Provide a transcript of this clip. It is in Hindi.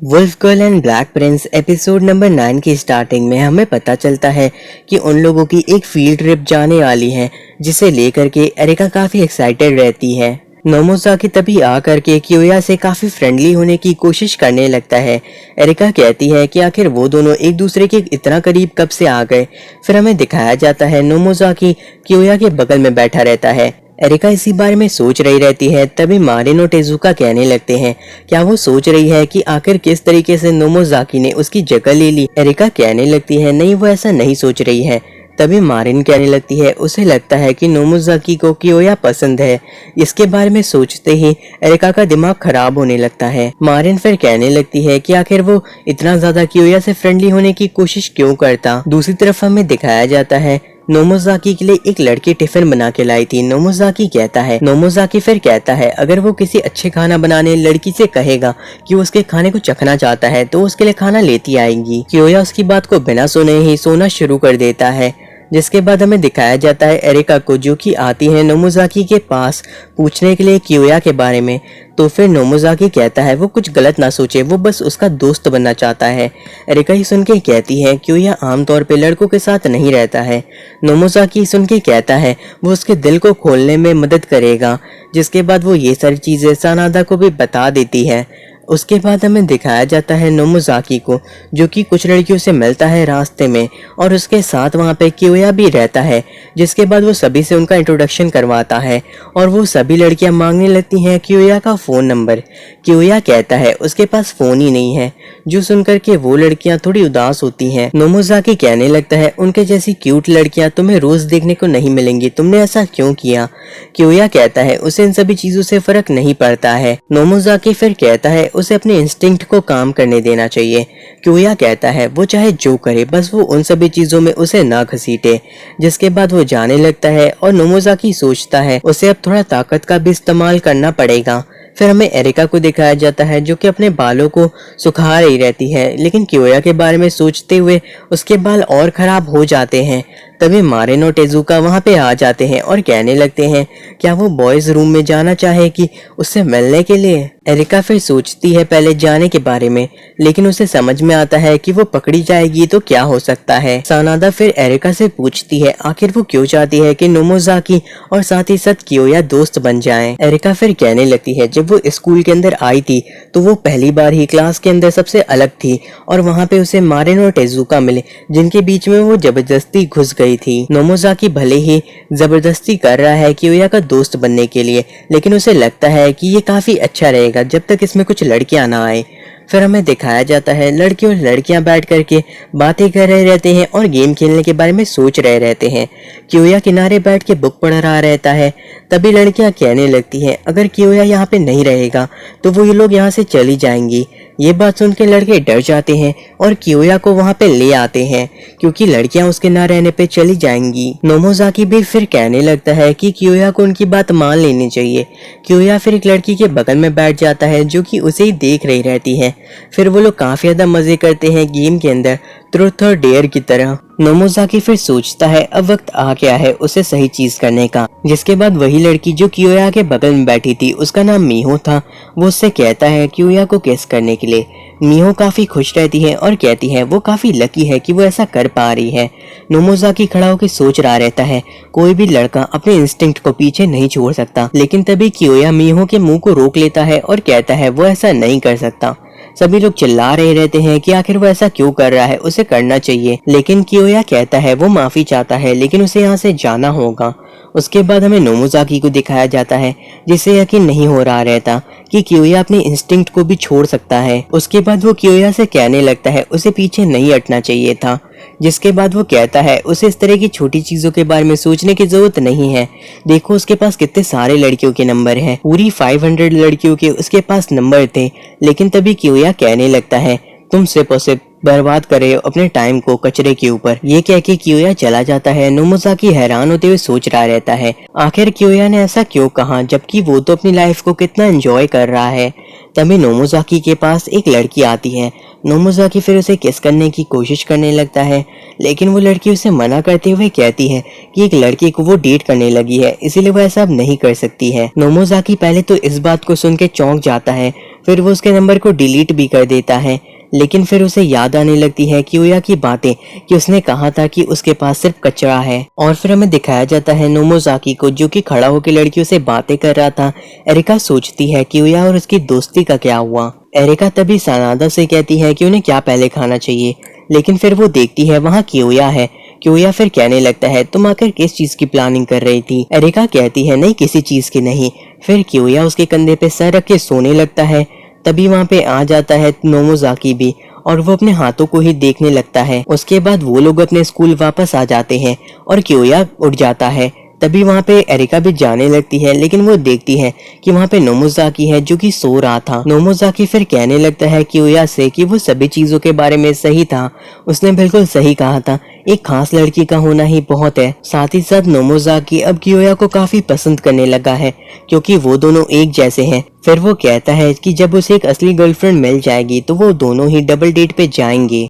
Wolf girl and black prince episode number 9 की स्टार्टिंग में हमें पता चलता है कि उन लोगों की एक फील्ड ट्रिप जाने वाली है, जिसे लेकर के एरिका काफी एक्साइटेड रहती है। नोमोज़ाकी तभी आकर के कियोया से काफी फ्रेंडली होने की कोशिश करने लगता है। एरिका कहती है कि आखिर वो दोनों एक दूसरे के इतना करीब कब से आ गए। फिर हमें दिखाया जाता है नोमोज़ाकी कियोया के बगल में बैठा रहता है। एरिका इसी बारे में सोच रही रहती है, तभी मारिन और टेजुका कहने लगते हैं। क्या वो सोच रही है कि आखिर किस तरीके से नोमोज़ाकी ने उसकी जगह ले ली। एरिका कहने लगती है नहीं, वो ऐसा नहीं सोच रही है। तभी मारिन कहने लगती है उसे लगता है कि नोमोज़ाकी को कियोया पसंद है। इसके बारे में सोचते ही एरिका का दिमाग खराब होने लगता है। मारिन फिर कहने लगती है कि आखिर वो इतना ज्यादा कियोया से फ्रेंडली होने की कोशिश क्यों करता। दूसरी तरफ हमें दिखाया जाता है नोमोज़ाकी के लिए एक लड़की टिफिन बना के लाई थी। नोमोज़ाकी फिर कहता है अगर वो किसी अच्छे खाना बनाने लड़की से कहेगा कि वो उसके खाने को चखना चाहता है तो उसके लिए खाना लेती आएगी। कियोया उसकी बात को बिना सुने ही सोना शुरू कर देता है। जिसके बाद हमें दिखाया जाता है एरिका को, जो कि आती है नोमोज़ाकी के पास पूछने के लिए कियोया के बारे में। तो फिर नोमोज़ाकी कहता है वो कुछ गलत ना सोचे, वो बस उसका दोस्त बनना चाहता है। एरिका ही सुन के कहती है कियोया आमतौर पे लड़कों के साथ नहीं रहता है। नोमोज़ाकी सुन के कहता है वो उसके दिल को खोलने में मदद करेगा। जिसके बाद वो ये सारी चीजें सानादा को भी बता देती है। उसके बाद हमें दिखाया जाता है नोमोज़ाकी को, जो कि कुछ लड़कियों से मिलता है रास्ते में, और उसके साथ वहाँ पे कियोया भी रहता है। जिसके बाद वो सभी से उनका इंट्रोडक्शन करवाता है और वो सभी लड़कियां मांगने लगती हैं कियोया का फ़ोन नंबर। कियोया कहता है उसके पास फ़ोन ही नहीं है, जो सुनकर के वो लड़कियां थोड़ी उदास होती हैं। नोमोज़ाकी कहने लगता है उनके जैसी क्यूट लड़कियां तुम्हें रोज देखने को नहीं मिलेंगी, तुमने ऐसा क्यों किया। कियोया कहता है उसे इन सभी चीजों से फर्क नहीं पड़ता है। नोमोज़ाकी फिर कहता है उसे अपने इंस्टिंक्ट को काम करने देना चाहिए। कियोया कहता है वो चाहे जो करे, बस वो उन सभी चीजों में उसे ना घसीटे। जिसके बाद वो जाने लगता है और नोमोज़ाकी सोचता है उसे अब थोड़ा ताकत का भी इस्तेमाल करना पड़ेगा। फिर हमें एरिका को दिखाया जाता है जो कि अपने बालों को सुखा रही रहती है, लेकिन कियोया के बारे में सोचते हुए उसके बाल और खराब हो जाते हैं। तभी मारिन और टेजुका वहां पे आ जाते हैं और कहने लगते हैं क्या वो बॉयज रूम में जाना चाहे कि उससे मिलने के लिए। एरिका फिर सोचती है पहले जाने के बारे में, लेकिन उसे समझ में आता है कि वो पकड़ी जाएगी तो क्या हो सकता है। सानादा फिर एरिका से पूछती है आखिर वो क्यों चाहती है कि नोमोज़ाकी और साथ ही साथ कियोया दोस्त बन जाएं। एरिका फिर कहने लगती है जब वो स्कूल के अंदर आई थी तो वो पहली बार ही क्लास के अंदर सबसे अलग थी, और वहाँ पे उसे मारिन और टेजुका मिले जिनके बीच में वो जबरदस्ती घुस गई थी। नोमोज़ाकी भले ही जबरदस्ती कर रहा है कियोया का दोस्त बनने के लिए, लेकिन उसे लगता है कि ये काफी अच्छा रहेगा जब तक इसमें कुछ लड़कियां ना आए। फिर हमें दिखाया जाता है लड़के और लड़कियां बैठ करके बातें कर रहे रहते हैं और गेम खेलने के बारे में सोच रहे रहते हैं। कियोया किनारे बैठ के बुक पढ़ रहा रहता है। तभी लड़कियां कहने लगती हैं अगर कियोया यहाँ पे नहीं रहेगा तो वो ये लोग यहाँ से चली जाएंगी। ये बात सुन के लड़के डर जाते हैं और कियोया को वहाँ पे ले आते हैं, क्योंकि लड़कियां उसके ना रहने पे चली जाएंगी। नोमोज़ाकी भी फिर कहने लगता है कि कियोया को उनकी बात मान लेनी चाहिए। कियोया फिर एक लड़की के बगल में बैठ जाता है जो कि उसे ही देख रही रहती है। फिर वो लोग काफी ज्यादा मजे करते हैं गेम के अंदर, ट्रुथ और डेयर की तरह। नोमोज़ाकी फिर सोचता है अब वक्त आ गया है उसे सही चीज करने का। जिसके बाद वही लड़की जो कियोया के बगल में बैठी थी, उसका नाम मीहो था, वो उससे कहता है कियोया को किस करने के लिए। मीहो काफी खुश रहती है और कहती है वो काफी लकी है कि वो ऐसा कर पा रही है। नोमोज़ाकी खड़ा होकर सोच रहा रहता है कोई भी लड़का अपने इंस्टिंक्ट को पीछे नहीं छोड़ सकता, लेकिन तभी कियोया मीहो के मुंह को रोक लेता है और कहता है वो ऐसा नहीं कर सकता। सभी लोग चिल्ला रहे रहते हैं कि आखिर वो ऐसा क्यों कर रहा है, उसे करना चाहिए। लेकिन कियोया कहता है वो माफी चाहता है, लेकिन उसे यहाँ से जाना होगा। उसके बाद हमें नोमोज़ाकी को दिखाया जाता है जिसे यकीन नहीं हो रहा रहता कि कियोया अपने इंस्टिंक्ट को भी छोड़ सकता है। उसके बाद वो कियोया से कहने लगता है उसे पीछे नहीं हटना चाहिए था। जिसके बाद वो कहता है उसे इस तरह की छोटी चीजों के बारे में सोचने की जरूरत नहीं है। देखो उसके पास कितने सारे लड़कियों के नंबर हैं, पूरी 500 लड़कियों के उसके पास नंबर थे। लेकिन तभी कियोया कहने लगता है तुम सिर्फ और सिर्फ बर्बाद करे अपने टाइम को कचरे के ऊपर। ये कह के कियोया चला जाता है। नोमोज़ाकी हैरान होते हुए सोच रहा रहता है आखिर कियोया ने ऐसा क्यों कहा, जबकि वो तो अपनी लाइफ को कितना एंजॉय कर रहा है। तभी नोमोजाकी के पास एक लड़की आती है। नोमोजाकी फिर उसे किस करने की कोशिश करने लगता है, लेकिन वो लड़की उसे मना करते हुए कहती है कि एक लड़के को वो डेट करने लगी है, इसीलिए वो ऐसा अब नहीं कर सकती है। नोमोजाकी पहले तो इस बात को सुन के चौंक जाता है, फिर वो उसके नंबर को डिलीट भी कर देता है। लेकिन फिर उसे याद आने लगती है कियोया की बातें कि उसने कहा था कि उसके पास सिर्फ कचरा है। और फिर हमें दिखाया जाता है नोमोजाकी को, जो कि खड़ा होकर लड़कियों से बातें कर रहा था। एरिका सोचती है कियोया और उसकी दोस्ती का क्या हुआ। एरिका तभी सनादा से कहती है कि उन्हें क्या पहले खाना चाहिए, लेकिन फिर वो देखती है वहाँ कियोया है। कियोया फिर कहने लगता है तुम आखिर किस चीज की प्लानिंग कर रही थी। एरिका कहती है नहीं, किसी चीज की नहीं। फिर कियोया उसके कंधे पे सर रख के सोने लगता है। तभी वहाँ पे आ जाता है नोमोजाकी भी, और वो अपने हाथों को ही देखने लगता है। उसके बाद वो लोग अपने स्कूल वापस आ जाते हैं और कियोया उठ जाता है। तभी वहाँ पे एरिका भी जाने लगती है, लेकिन वो देखती है कि वहाँ पे नोमोजाकी है जो कि सो रहा था। नोमोजाकी फिर कहने लगता है कियोया से कि वो सभी चीजों के बारे में सही था, उसने बिल्कुल सही कहा था, एक खास लड़की का होना ही बहुत है। साथ ही साथ नोमोजाकी अब कियोया को काफी पसंद करने लगा है, क्योंकि वो दोनों एक जैसे हैं। फिर वो कहता है कि जब उसे एक असली गर्लफ्रेंड मिल जाएगी तो वो दोनों ही डबल डेट पे जाएंगे।